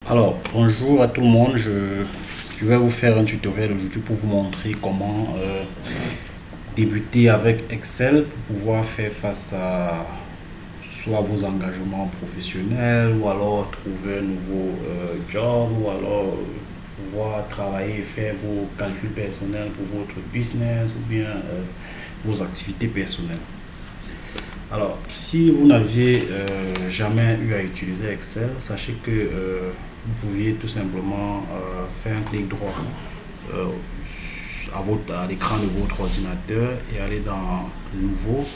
Alors, bonjour à tout le monde. Je vais vous faire un tutoriel aujourd'hui pour vous montrer comment débuter avec Excel pour pouvoir faire face à soit vos engagements professionnels ou alors trouver un nouveau job ou alors pouvoir travailler et faire vos calculs personnels pour votre business ou bien vos activités personnelles. Alors, si vous n'aviez jamais eu à utiliser Excel, sachez que vous pouviez tout simplement faire un clic droit euh, à l'écran de votre ordinateur et aller dans Nouveau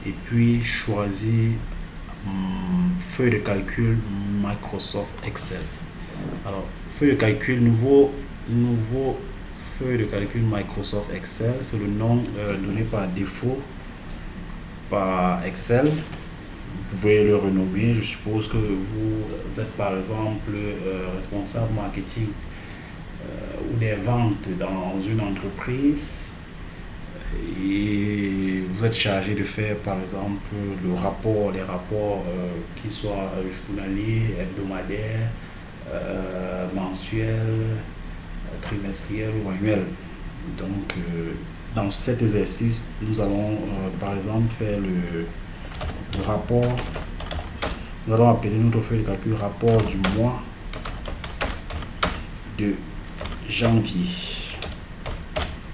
et puis choisir feuille de calcul Microsoft Excel. Alors, feuille de calcul nouveau feuille de calcul Microsoft Excel, c'est le nom donné par défaut par Excel. Vous pouvez le renommer. Je suppose que vous êtes par exemple responsable marketing ou des ventes dans une entreprise et vous êtes chargé de faire par exemple les rapports qui soient journaliers, hebdomadaires, mensuels, trimestriels ou annuels. Donc, dans cet exercice, nous allons par exemple faire le rapport. Nous allons appeler notre feuille de calcul rapport du mois de janvier.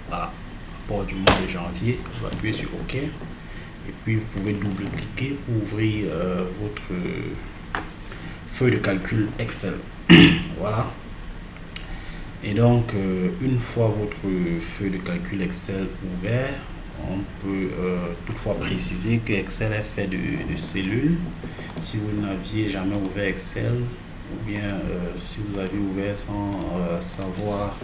Voilà, rapport du mois de janvier. Vous appuyez sur OK. Et puis, vous pouvez double-cliquer pour ouvrir votre feuille de calcul Excel. Voilà. Et donc, une fois votre feuille de calcul Excel ouvert, on peut toutefois préciser que Excel est fait de cellules. Si vous n'aviez jamais ouvert Excel, ou bien si vous avez ouvert sans savoir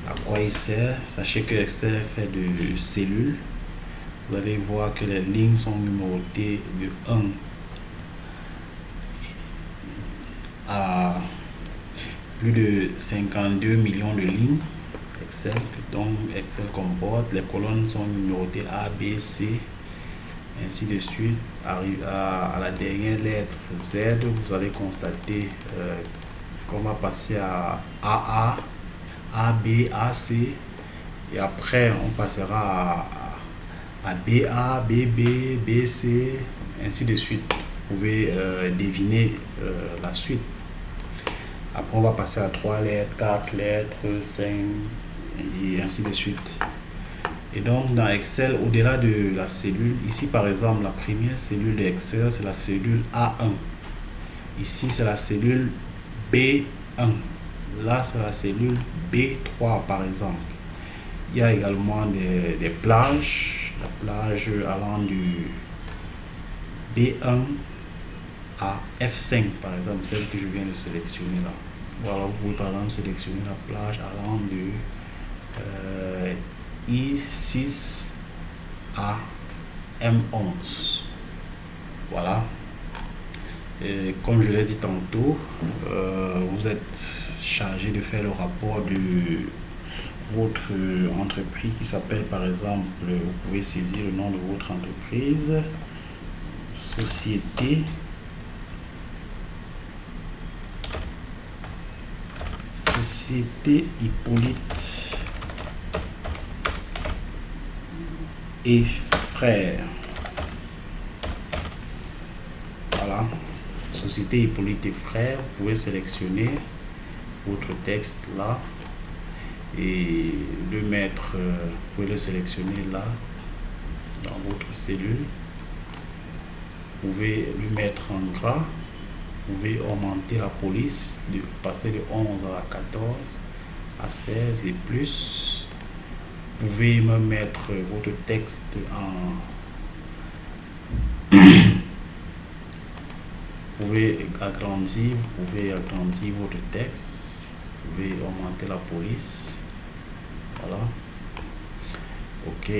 à quoi il sert, sachez que Excel est fait de cellules. Vous allez voir que les lignes sont numérotées de 1 à plus de 52 millions de lignes. Excel, donc Excel comporte, les colonnes sont numérotées A, B, C, ainsi de suite. Arrive à la dernière lettre Z, vous allez constater qu'on va passer à AA, AB, AC, et après on passera à BA, BB, BC, ainsi de suite. Vous pouvez deviner la suite. Après, on va passer à 3 lettres, 4 lettres, 5, et ainsi de suite. Et donc, dans Excel, au-delà de la cellule, ici par exemple, la première cellule d'Excel, c'est la cellule A1. Ici, c'est la cellule B1. Là, c'est la cellule B3, par exemple. Il y a également des plages, la plage allant du B1 à F5 par exemple, celle que je viens de sélectionner là. Voilà, vous pouvez par exemple sélectionner la plage allant de I6 à M11. Voilà. Et comme je l'ai dit tantôt, vous êtes chargé de faire le rapport de votre entreprise qui s'appelle par exemple, vous pouvez saisir le nom de votre entreprise, société Hippolyte et frères. Voilà, Société Hippolyte et frères. Vous pouvez sélectionner votre texte là et le mettre, vous pouvez le sélectionner là dans votre cellule. Vous pouvez le mettre en gras. Vous pouvez augmenter la police, passer de 11 à 14, à 16 et plus. Vous pouvez me mettre votre texte en... Vous pouvez agrandir votre texte. Vous pouvez augmenter la police. Voilà. Ok.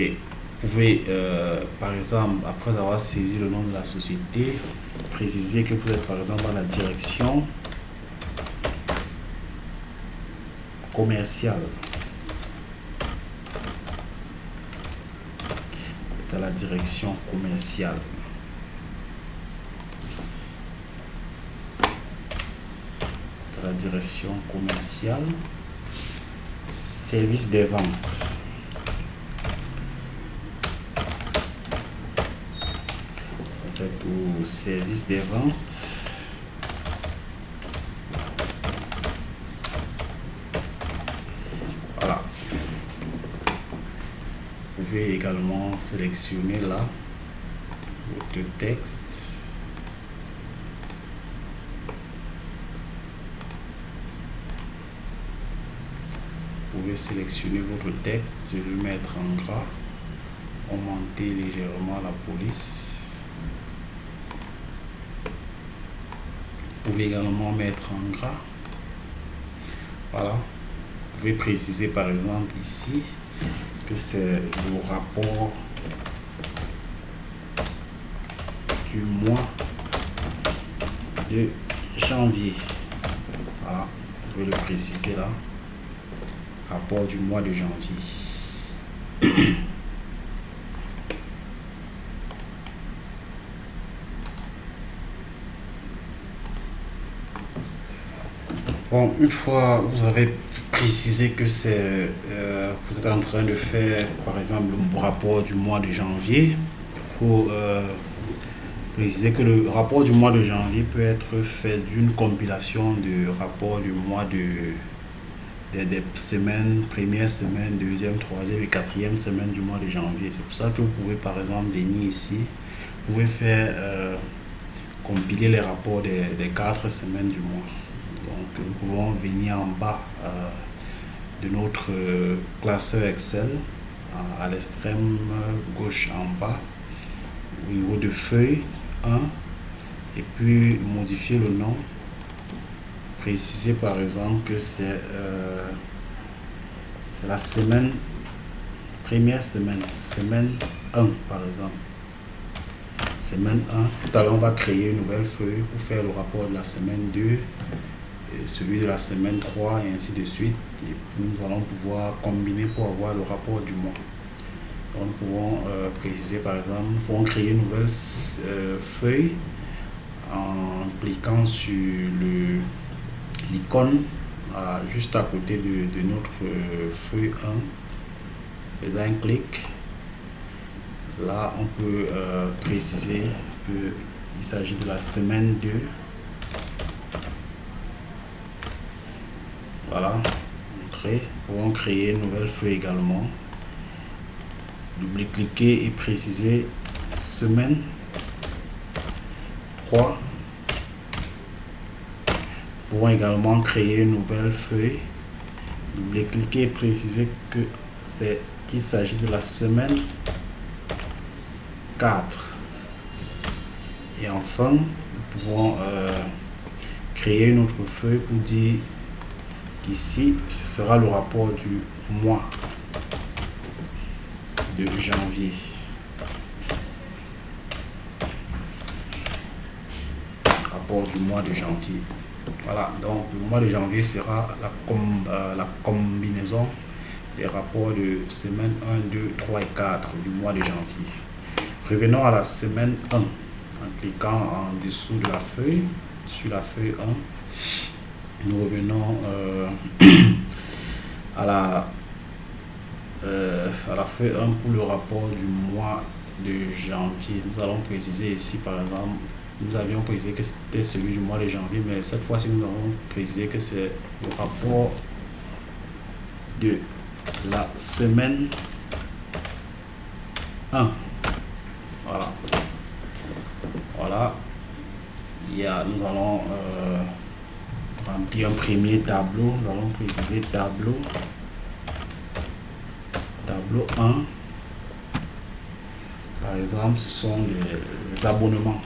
Vous pouvez, par exemple, après avoir saisi le nom de la société, préciser que vous êtes par exemple dans la direction commerciale. Dans la direction commerciale. la direction commerciale, service des ventes. Vous êtes au service des ventes. Voilà. Vous pouvez également sélectionner là votre texte. Vous pouvez sélectionner votre texte, le mettre en gras, augmenter légèrement la police. Vous pouvez également mettre en gras. Voilà. Vous pouvez préciser par exemple ici que c'est le rapport du mois de janvier. Voilà. Vous pouvez le préciser là. Rapport du mois de janvier. Bon, une fois vous avez précisé que c'est vous êtes en train de faire par exemple le rapport du mois de janvier, il faut préciser que le rapport du mois de janvier peut être fait d'une compilation de rapports du mois des semaines, première semaine, deuxième, troisième et quatrième semaine du mois de janvier. C'est pour ça que vous pouvez par exemple venir ici, vous pouvez faire compiler les rapports des 4 semaines du mois. Donc nous pouvons venir en bas de notre classeur Excel, à l'extrême gauche en bas, au niveau de feuille 1, et puis modifier le nom. Préciser par exemple que c'est la semaine, première semaine, semaine 1 par exemple. Semaine 1, tout à l'heure on va créer une nouvelle feuille pour faire le rapport de la semaine 2, et celui de la semaine 3 et ainsi de suite. Et puis nous allons pouvoir combiner pour avoir le rapport du mois. Donc nous pouvons préciser par exemple, nous pouvons créer une nouvelle feuille en cliquant sur l'icône juste à côté de notre feuille 1, faisant un clic. Là on peut préciser qu'il s'agit de la semaine 2. Voilà, entrer. Nous pouvons créer une nouvelle feuille également, double-cliquer et préciser semaine 3. Nous pouvons également créer une nouvelle feuille, double-cliquer et préciser qu'il s'agit de la semaine 4. Et enfin, nous pouvons créer une autre feuille pour dire qu'ici, ce sera le rapport du mois de janvier. Rapport du mois de janvier. Voilà, donc le mois de janvier sera la combinaison des rapports de semaine 1, 2, 3 et 4 du mois de janvier. Revenons à la semaine 1 en cliquant en dessous de la feuille, sur la feuille 1. Nous revenons à la feuille 1 pour le rapport du mois de janvier. Nous allons préciser ici par exemple, nous avions précisé que c'était celui du mois de janvier, mais cette fois-ci nous avons précisé que c'est le rapport de la semaine 1. Voilà. Voilà. Nous allons remplir un premier tableau. Nous allons préciser tableau 1. Par exemple, ce sont les abonnements.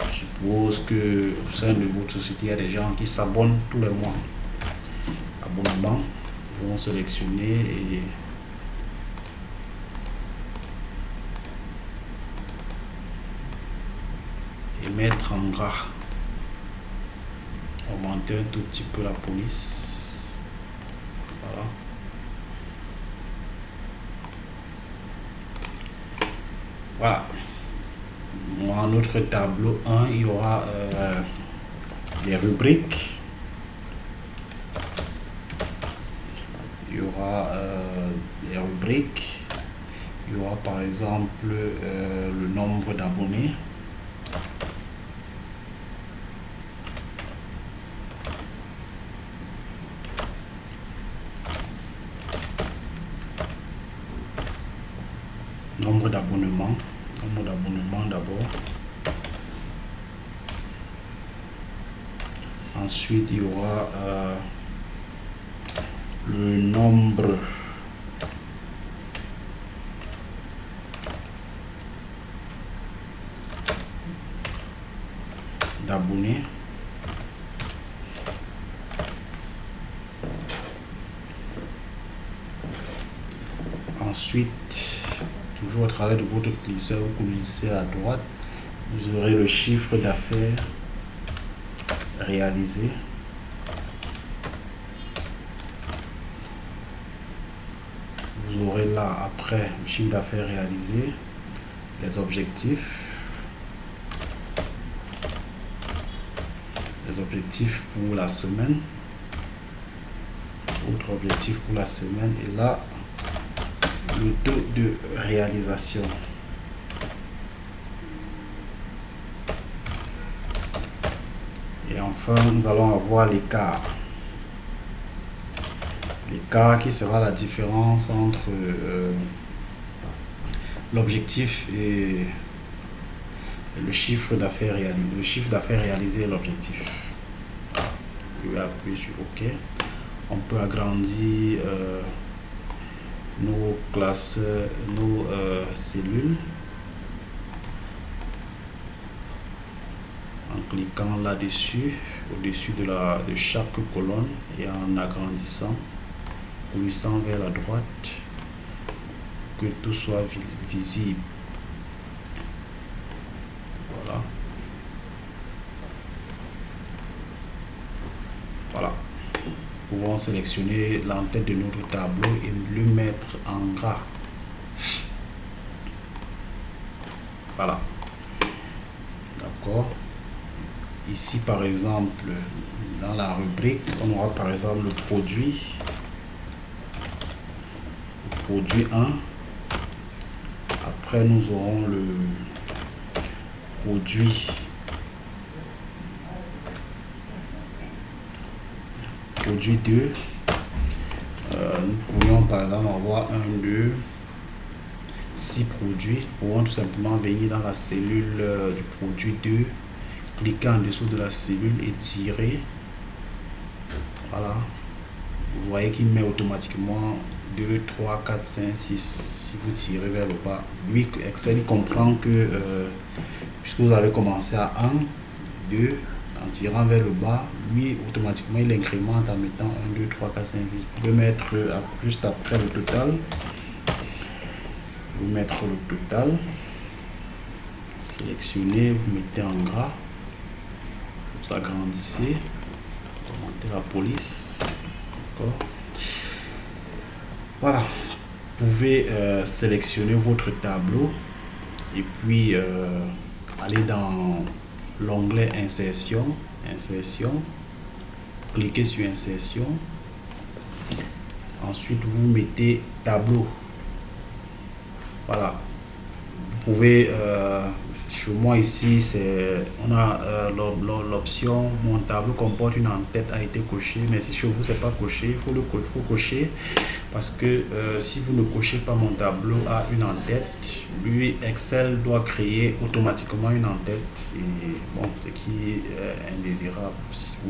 Je suppose que au sein de votre société, il y a des gens qui s'abonnent tous les mois. Abonnement, nous allons sélectionner et mettre en gras. Augmenter un tout petit peu la police. Voilà. Voilà. Dans notre tableau 1, il y aura des rubriques. Il y aura des rubriques. Il y aura par exemple le nombre d'abonnés. Nombre d'abonnements d'abord. Ensuite, il y aura le nombre d'abonnés. Ensuite, toujours au travers de votre glisseur, vous glissez à droite, vous aurez le chiffre d'affaires réalisé. Vous aurez là, après le chiffre d'affaires réalisé, les objectifs. Les objectifs pour la semaine. Autre objectif pour la semaine. Et là, le taux de réalisation. Et enfin, nous allons avoir l'écart. L'écart qui sera la différence entre l'objectif et le chiffre d'affaires réalisé. Le chiffre d'affaires réalisé et l'objectif. Je vais appuyer sur OK. On peut agrandir nos classes, nos cellules en cliquant là-dessus, au-dessus de chaque colonne et en agrandissant, glissant vers la droite, que tout soit visible. Voilà. Voilà. Nous pouvons sélectionner l'entête de notre tableau et le mettre en gras. Voilà. D'accord. Ici, par exemple, dans la rubrique, on aura par exemple le produit 1. Après, nous aurons le produit 2. Nous pourrions par exemple avoir 1, 2, 6 produits. Nous pourrons tout simplement venir dans la cellule du produit 2, cliquer en dessous de la cellule et tirer. Voilà. Vous voyez qu'il met automatiquement 2, 3, 4, 5, 6. Si vous tirez vers le bas, lui, Excel comprend que puisque vous avez commencé à 1, 2, en tirant vers le bas, lui, automatiquement, il incrémente en mettant 1, 2, 3, 4, 5, 6. Vous pouvez mettre juste après le total. Vous mettre le total. Sélectionnez, vous mettez en gras. Vous agrandissez. Augmentez la police. D'accord. Voilà. Vous pouvez sélectionner votre tableau et puis aller dans l'onglet insertion, cliquez sur insertion, ensuite vous mettez tableau. Voilà, vous pouvez chez moi ici on a l'option mon tableau comporte une en-tête a été coché, mais si chez vous c'est pas coché, il faut cocher parce que si vous ne cochez pas mon tableau a une en-tête, lui Excel doit créer automatiquement une en-tête et bon, ce qui est indésirable.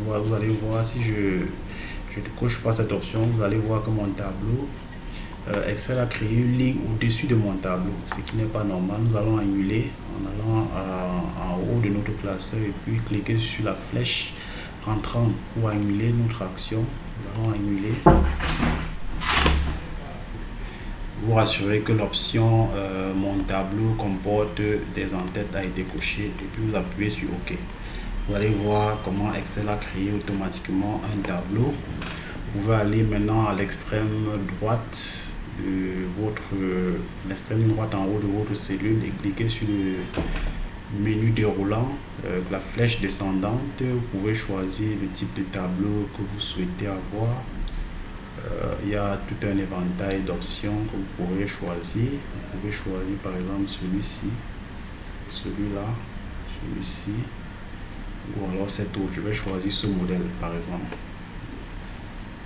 Vous allez voir, si je ne coche pas cette option, vous allez voir que mon tableau Excel a créé une ligne au-dessus de mon tableau, ce qui n'est pas normal. Nous allons annuler en allant en haut de notre classeur et puis cliquer sur la flèche rentrante pour annuler notre action. Nous allons annuler. Vous rassurez que l'option mon tableau comporte des en-têtes a été cochée et puis vous appuyez sur OK. Vous allez voir comment Excel a créé automatiquement un tableau. Vous pouvez aller maintenant à l'extrême droite de l'extrême droite en haut de votre cellule et cliquer sur menu déroulant, la flèche descendante, vous pouvez choisir le type de tableau que vous souhaitez avoir. Il y a tout un éventail d'options que vous pourrez choisir. Vous pouvez choisir par exemple celui-ci, celui-là, celui-ci, ou alors cet autre. Je vais choisir ce modèle par exemple.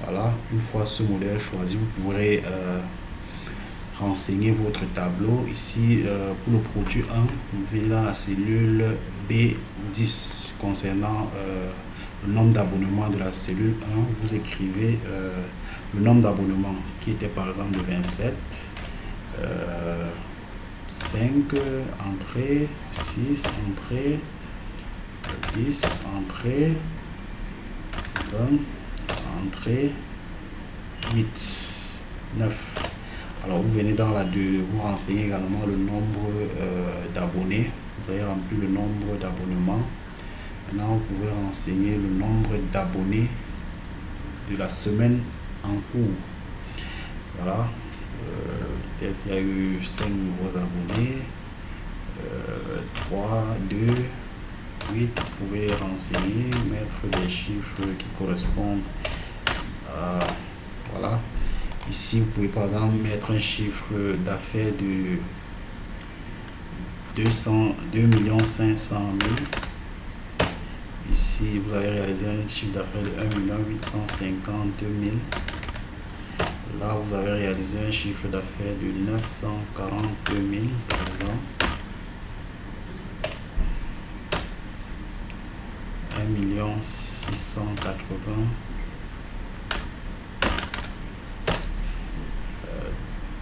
Voilà, une fois ce modèle choisi, vous pourrez renseigner votre tableau. Ici, pour le produit 1, vous venez dans la cellule B10 concernant le nombre d'abonnements de la cellule 1. Vous écrivez le nombre d'abonnements qui était par exemple de 27, 5 entrées, 6 entrées, 10 entrées, 20 entrées, 8, 9. Alors vous venez dans la 2, vous renseignez également le nombre d'abonnés. Vous avez rempli le nombre d'abonnements. Maintenant vous pouvez renseigner le nombre d'abonnés de la semaine en cours. Voilà. Peut-être il y a eu 5 nouveaux abonnés. 3, 2, 8. Vous pouvez renseigner, mettre des chiffres qui correspondent à... Voilà. Ici, vous pouvez par exemple mettre un chiffre d'affaires de 2 500 000. Ici, vous avez réalisé un chiffre d'affaires de 1 850 000. Là, vous avez réalisé un chiffre d'affaires de 940 000, par exemple. 1 680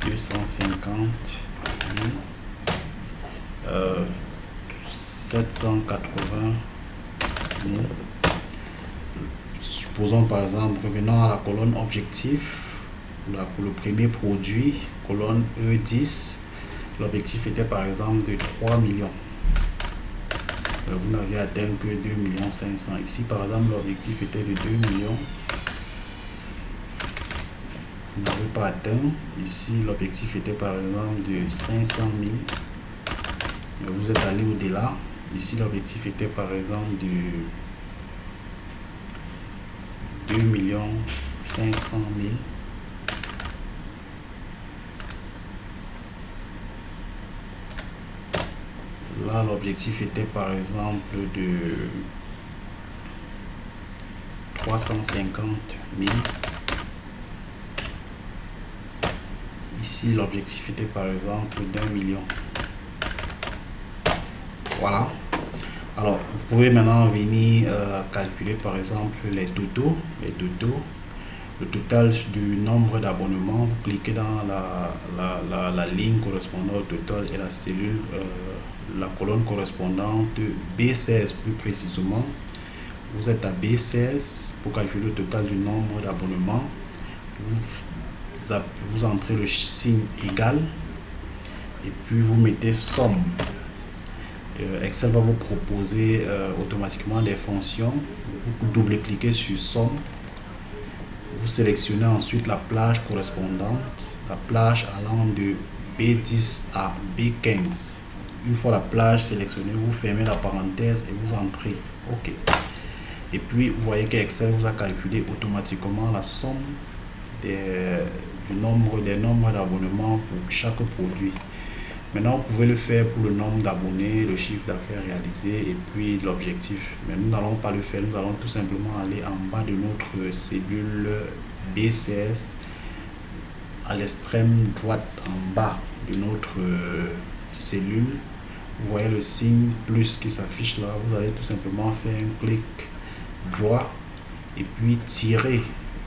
250 000, 780 000. Supposons par exemple, revenant à la colonne objectif, pour le premier produit, colonne E10, l'objectif était par exemple de 3 millions. Vous n'avez atteint que 2 500 000. Ici par exemple, l'objectif était de 2 millions. Vous n'avez pas atteint. Ici, l'objectif était par exemple de 500 000. Mais vous êtes allé au-delà. Ici, l'objectif était par exemple de 2 500 000. Là, l'objectif était par exemple de 350 000. Ici, l'objectif était par exemple d'1 million. Voilà. Alors, vous pouvez maintenant venir calculer par exemple les totaux. Le total du nombre d'abonnements. Vous cliquez dans la ligne correspondant au total et la cellule, la colonne correspondante B16 plus précisément. Vous êtes à B16 pour calculer le total du nombre d'abonnements. Vous entrez le signe égal et puis vous mettez somme. Excel va vous proposer automatiquement des fonctions. Vous double-cliquez sur somme. Vous sélectionnez ensuite la plage correspondante, la plage allant de B10 à B15. Une fois la plage sélectionnée, vous fermez la parenthèse et vous entrez OK. Et puis vous voyez que Excel vous a calculé automatiquement la somme des nombres d'abonnements pour chaque produit. Maintenant, vous pouvez le faire pour le nombre d'abonnés, le chiffre d'affaires réalisé et puis l'objectif. Mais nous n'allons pas le faire, nous allons tout simplement aller en bas de notre cellule B16, à l'extrême droite en bas de notre cellule. Vous voyez le signe plus qui s'affiche là. Vous allez tout simplement faire un clic droit et puis tirer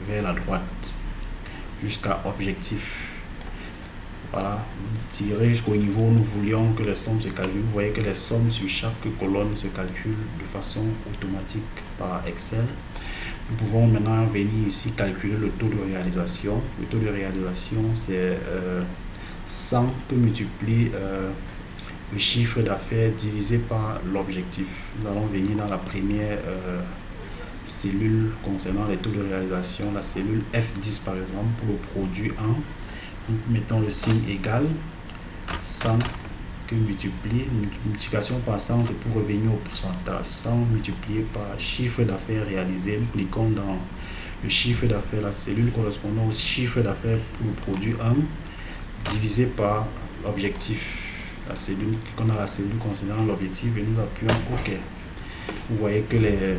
vers la droite jusqu'à objectif. Voilà, tirer jusqu'au niveau où nous voulions que les sommes se calculent. Vous voyez que les sommes sur chaque colonne se calculent de façon automatique par Excel. Nous pouvons maintenant venir ici calculer le taux de réalisation. Le taux de réalisation, c'est 100 que multiplie le chiffre d'affaires divisé par l'objectif. Nous allons venir dans la première cellule concernant les taux de réalisation, la cellule F10 par exemple, pour le produit 1. Nous mettons le signe égal, 100 que multiplier. Multiplication par 100, c'est pour revenir au pourcentage. 100 multiplié par chiffre d'affaires réalisé. Nous cliquons dans le chiffre d'affaires, la cellule correspondant au chiffre d'affaires pour le produit 1, divisé par l'objectif. La cellule, qu'on a la cellule concernant l'objectif et nous appuyons OK. Vous voyez que le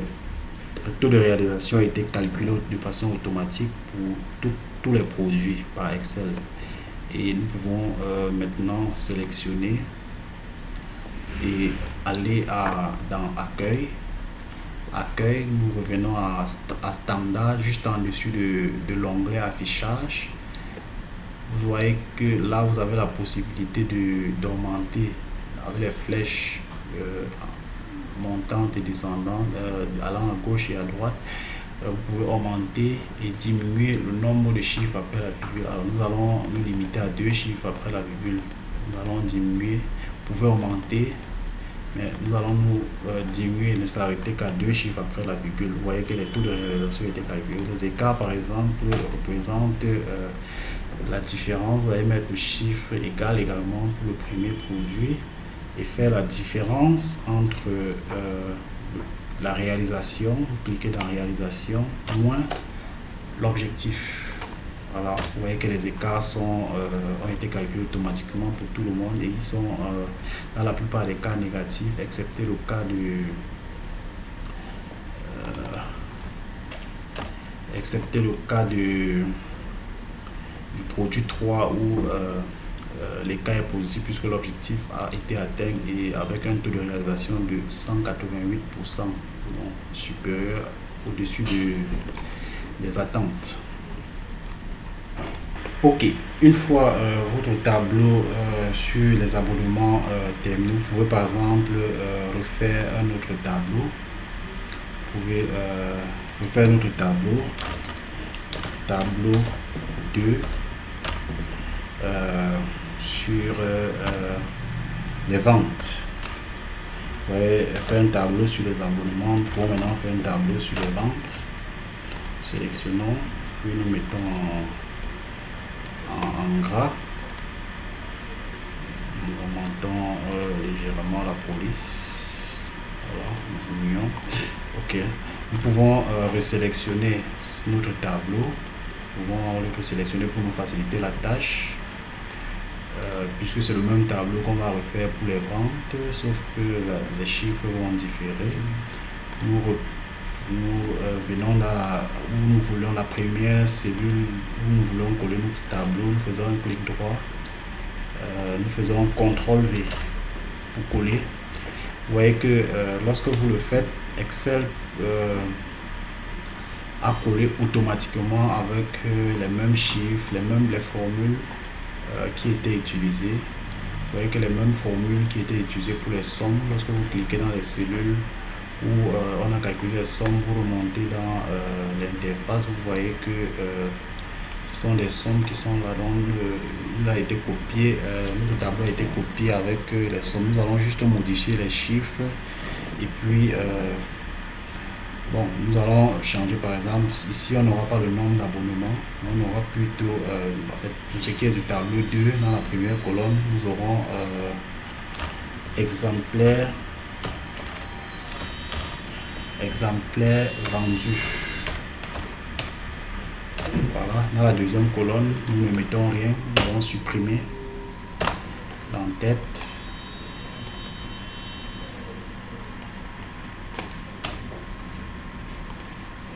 taux de réalisation a été calculé de façon automatique pour tous les produits par Excel. Et nous pouvons maintenant sélectionner et aller dans Accueil, nous revenons à Standard, juste en dessus de l'onglet Affichage. Vous voyez que là, vous avez la possibilité d'augmenter avec les flèches montantes et descendantes, allant à gauche et à droite. Vous pouvez augmenter et diminuer le nombre de chiffres après la virgule. Alors, nous allons nous limiter à 2 chiffres après la virgule. Nous allons diminuer. Vous pouvez augmenter, mais nous allons nous diminuer et ne s'arrêter qu'à 2 chiffres après la virgule. Vous voyez que les taux de réalisation étaient calculés. Les écarts, par exemple, représentent la différence. Vous allez mettre le chiffre égal également pour le premier produit et faire la différence entre la réalisation. Vous cliquez dans réalisation moins l'objectif. Voilà, vous voyez que les écarts ont été calculés automatiquement pour tout le monde et ils sont dans la plupart des cas négatifs, excepté le cas du produit 3 où l'écart est positif puisque l'objectif a été atteint et avec un taux de réalisation de 188%, donc supérieur au-dessus des attentes. Ok, une fois votre tableau sur les abonnements terminé, vous pouvez par exemple refaire un autre tableau. Vous pouvez refaire un autre tableau 2 sur les ventes. Vous pouvez faire un tableau sur les abonnements. Nous pouvons maintenant faire un tableau sur les ventes. Sélectionnons, puis nous mettons en gras. Nous remontons légèrement la police. Voilà, nous diminuons. Ok. Nous pouvons resélectionner notre tableau. Nous pouvons le resélectionner pour nous faciliter la tâche. Puisque c'est le même tableau qu'on va refaire pour les ventes, sauf que les chiffres vont différer. Nous venons où nous voulons la première cellule, où nous voulons coller notre tableau, nous faisons un clic droit, nous faisons CTRL V pour coller. Vous voyez que lorsque vous le faites, Excel a collé automatiquement avec les mêmes chiffres, les formules qui étaient utilisées. Vous voyez que les mêmes formules qui étaient utilisées pour les sommes, lorsque vous cliquez dans les cellules où on a calculé les sommes, vous remontez dans l'interface, vous voyez que ce sont des sommes qui sont là. Donc il a été copié, notre tableau a été copié avec les sommes. Nous allons juste modifier les chiffres et puis bon, nous allons changer par exemple, ici on n'aura pas le nombre d'abonnements, on aura plutôt, en fait, pour ce qui est du tableau 2, dans la première colonne, nous aurons exemplaires vendus. Voilà, dans la deuxième colonne, nous ne mettons rien, nous allons supprimer l'entête.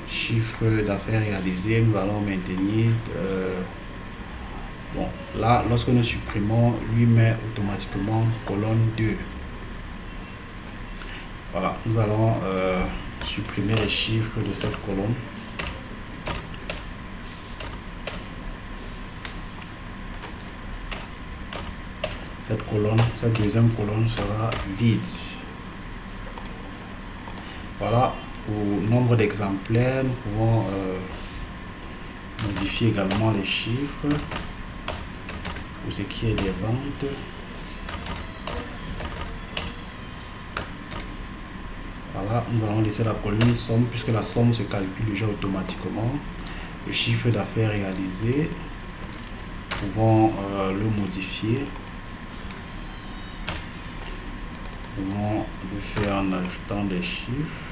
Chiffre d'affaires réalisé, nous allons maintenir. Bon, là, lorsque nous supprimons, lui met automatiquement colonne 2. Voilà, nous allons supprimer les chiffres de cette colonne. Cette deuxième colonne sera vide. Voilà. Pour nombre d'exemplaires, nous pouvons modifier également les chiffres pour ce qui est des ventes. Voilà, nous allons laisser la colonne somme puisque la somme se calcule déjà automatiquement. Le chiffre d'affaires réalisé, nous pouvons le modifier. pouvons le faire en ajoutant des chiffres.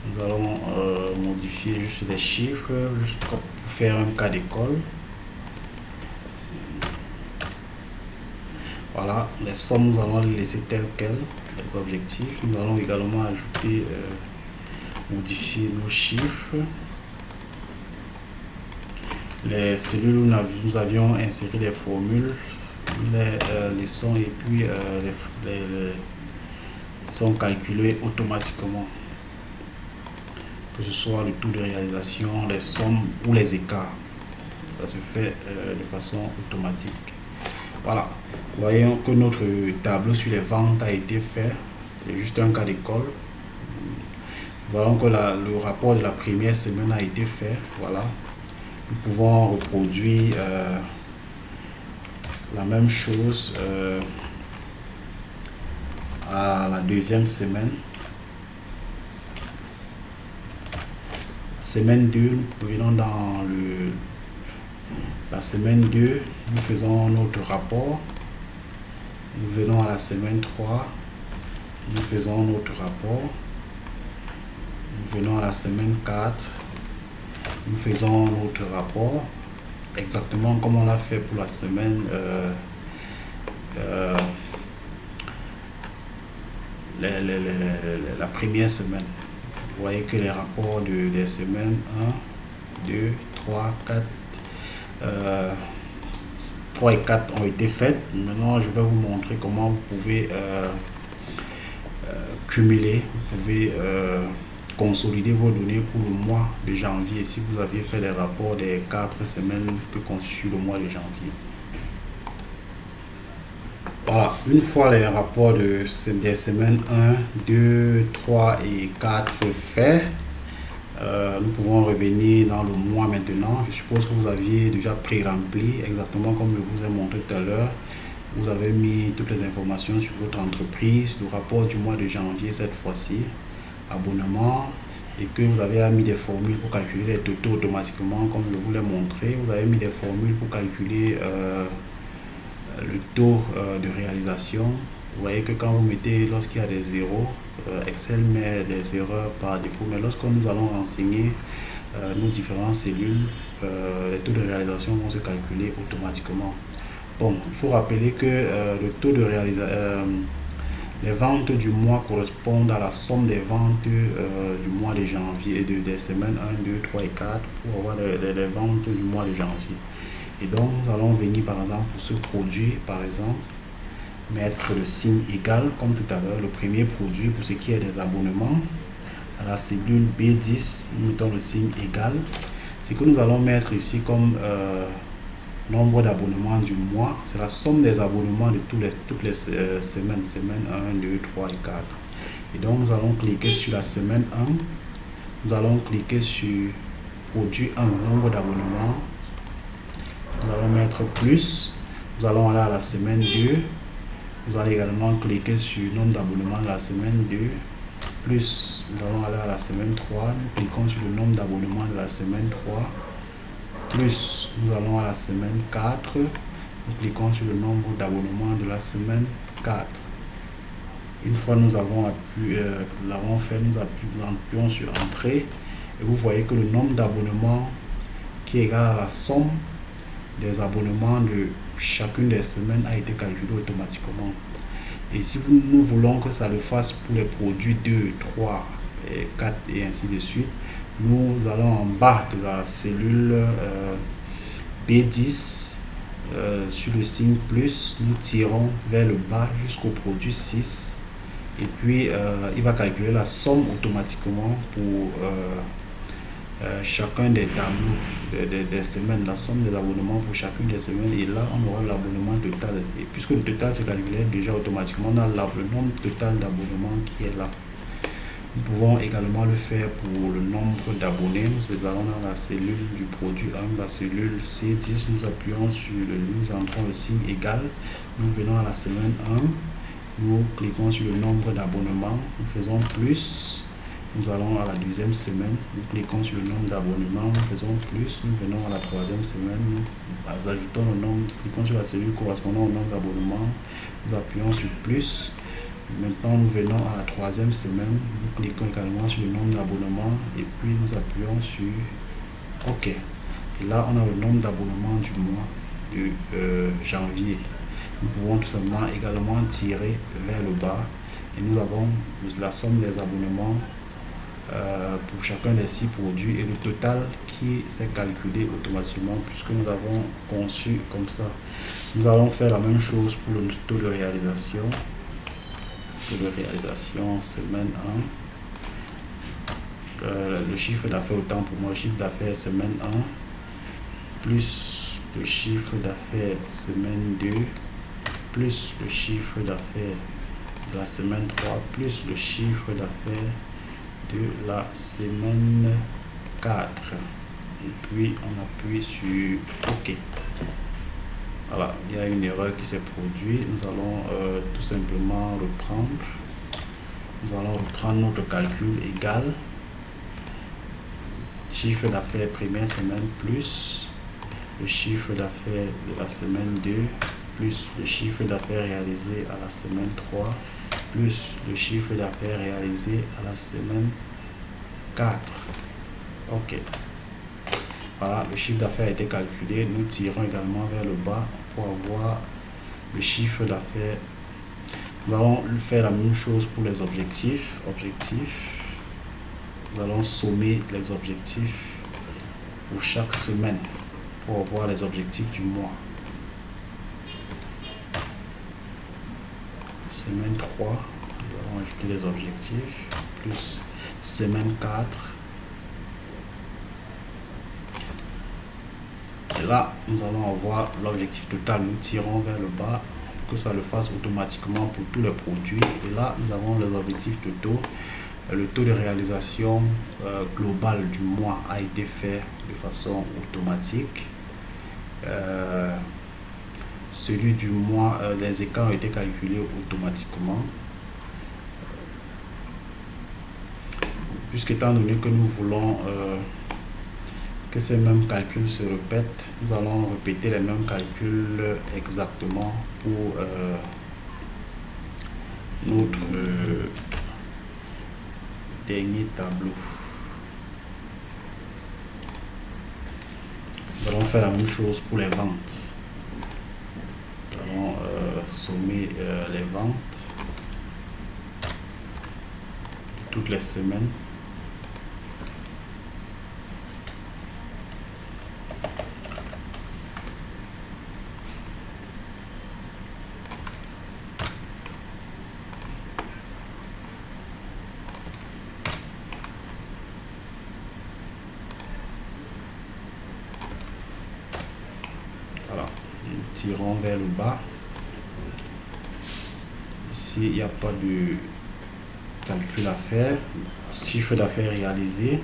Nous allons modifier juste les chiffres, juste pour faire un cas d'école. Voilà, les sommes, nous allons les laisser telles quelles, les objectifs. Nous allons également ajouter, modifier nos chiffres. Les cellules où nous avions inséré des formules, les sons et puis les sont calculés automatiquement, que ce soit le taux de réalisation, les sommes ou les écarts. Ça se fait de façon automatique. Voilà, voyons que notre tableau sur les ventes a été fait. C'est juste un cas d'école. Voyons que le rapport de la première semaine a été fait. Voilà, nous pouvons reproduire la même chose à la deuxième semaine. Semaine 2, nous venons dans la semaine 2, nous faisons notre rapport. Nous venons à la semaine 3, nous faisons notre rapport. Nous venons à la semaine 4, nous faisons notre rapport. Exactement comme on l'a fait pour la semaine la première semaine. Vous voyez que les rapports des semaines 1, 2, 3, 4, 3 et 4 ont été faits. Maintenant, je vais vous montrer comment vous pouvez cumuler, vous pouvez consolider vos données pour le mois de janvier si vous aviez fait les rapports des 4 semaines que constitue le mois de janvier. Voilà, une fois les rapports des semaines 1, 2, 3 et 4 faits, nous pouvons revenir dans le mois maintenant. Je suppose que vous aviez déjà pré-rempli, exactement comme je vous ai montré tout à l'heure. Vous avez mis toutes les informations sur votre entreprise, le rapport du mois de janvier cette fois-ci, abonnement, et que vous avez mis des formules pour calculer les totaux automatiquement, comme je vous l'ai montré. Vous avez mis des formules pour calculer le taux de réalisation. Vous voyez que quand vous mettez, lorsqu'il y a des zéros, Excel met des erreurs par défaut, mais lorsque nous allons renseigner nos différentes cellules, les taux de réalisation vont se calculer automatiquement. Bon, il faut rappeler que le taux de réalisation, les ventes du mois correspondent à la somme des ventes du mois de janvier, des semaines 1, 2, 3 et 4 pour avoir les ventes du mois de janvier. Et donc, nous allons venir par exemple pour ce produit, par exemple, mettre le signe égal comme tout à l'heure, le premier produit pour ce qui est des abonnements. À la cellule B10, nous mettons le signe égal. Ce que nous allons mettre ici comme nombre d'abonnements du mois, c'est la somme des abonnements de toutes les semaines, semaine 1, 2, 3 et 4. Et donc, nous allons cliquer sur la semaine 1. Nous allons cliquer sur produit 1, nombre d'abonnements. Nous allons mettre plus. Nous allons aller à la semaine 2. Vous allez également cliquer sur nombre d'abonnements de la semaine 2. Plus, nous allons aller à la semaine 3. Nous cliquons sur le nombre d'abonnements de la semaine 3. Plus, nous allons à la semaine 4. Nous cliquons sur le nombre d'abonnements de la semaine 4. Une fois nous avons l'avons fait, nous appuyons sur Entrée. Et vous voyez que le nombre d'abonnements qui est égal à la somme des abonnements de chacune des semaines a été calculé automatiquement. Et si nous voulons que ça le fasse pour les produits 2, 3, et 4 et ainsi de suite, nous allons en bas de la cellule B10 sur le signe plus, nous tirons vers le bas jusqu'au produit 6 et puis il va calculer la somme automatiquement pour chacun des tableaux des semaines, la somme des abonnements pour chacune des semaines, et là on aura l'abonnement total. Et puisque le total se calculait déjà automatiquement, on a le nombre total d'abonnements qui est là. Nous pouvons également le faire pour le nombre d'abonnés. Nous allons dans la cellule du produit 1, la cellule C10, nous appuyons sur nous entrons le signe égal, nous venons à la semaine 1, nous cliquons sur le nombre d'abonnements, nous faisons plus. Nous allons à la deuxième semaine, nous cliquons sur le nombre d'abonnements, nous faisons plus, nous venons à la troisième semaine, nous ajoutons le nombre, cliquons sur la cellule correspondant au nombre d'abonnements, nous appuyons sur plus. Maintenant, nous venons à la troisième semaine, nous cliquons également sur le nombre d'abonnements et puis nous appuyons sur OK. Et là, on a le nombre d'abonnements du mois de janvier. Nous pouvons tout simplement également tirer vers le bas et nous avons la somme des abonnements pour chacun des 6 produits et le total qui s'est calculé automatiquement puisque nous avons conçu comme ça. Nous allons faire la même chose pour le taux de réalisation. Taux de réalisation semaine 1. Le chiffre d'affaires, autant pour moi, le chiffre d'affaires semaine 1 plus le chiffre d'affaires semaine 2 plus le chiffre d'affaires de la semaine 3 plus le chiffre d'affaires de la semaine 4 et puis on appuie sur OK. Voilà, il y a une erreur qui s'est produite. Nous allons tout simplement reprendre. Nous allons reprendre notre calcul égal chiffre d'affaires première semaine plus le chiffre d'affaires de la semaine 2 plus le chiffre d'affaires réalisé à la semaine 3 plus le chiffre d'affaires réalisé à la semaine 4. OK. Voilà, le chiffre d'affaires a été calculé. Nous tirons également vers le bas pour avoir le chiffre d'affaires. Nous allons faire la même chose pour les objectifs. Nous allons sommer les objectifs pour chaque semaine pour avoir les objectifs du mois. Semaine 3, nous allons ajouter les objectifs, plus semaine 4. Et là, nous allons avoir l'objectif total. Nous tirons vers le bas pour que ça le fasse automatiquement pour tous les produits. Et là, nous avons les objectifs totaux. Le taux de réalisation global du mois a été fait de façon automatique. Celui du mois, les écarts ont été calculés automatiquement. Puisqu'étant donné que nous voulons que ces mêmes calculs se répètent, nous allons répéter les mêmes calculs exactement pour notre dernier tableau. Nous allons faire la même chose pour les ventes. Nous allons sommer les ventes toutes les semaines. Voilà, nous tirons vers le bas. Ici, il n'y a pas de calcul à faire. Chiffre d'affaires réalisé.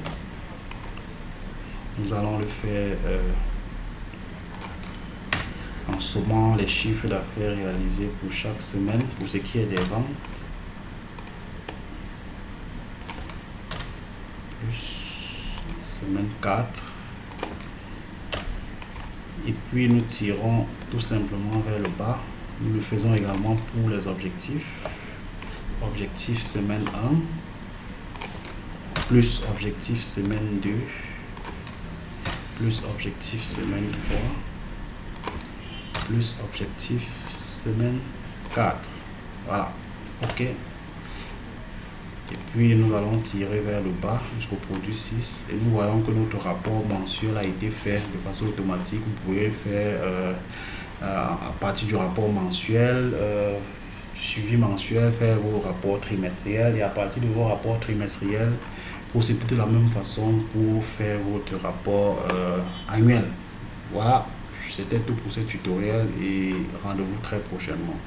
Nous allons le faire en sommant les chiffres d'affaires réalisés pour chaque semaine, pour ce qui est des ventes. Plus semaine 4. Et puis nous tirons tout simplement vers le bas. Nous le faisons également pour les objectifs. Objectif semaine 1 plus objectif semaine 2 plus objectif semaine 3 plus objectif semaine 4. Voilà, OK. Et puis nous allons tirer vers le bas jusqu'au produit 6 et nous voyons que notre rapport mensuel a été fait de façon automatique. Vous pouvez faire à partir du rapport mensuel, suivi mensuel, faire vos rapports trimestriels et à partir de vos rapports trimestriels, procéder de la même façon pour faire votre rapport annuel. Voilà, c'était tout pour ce tutoriel et rendez-vous très prochainement.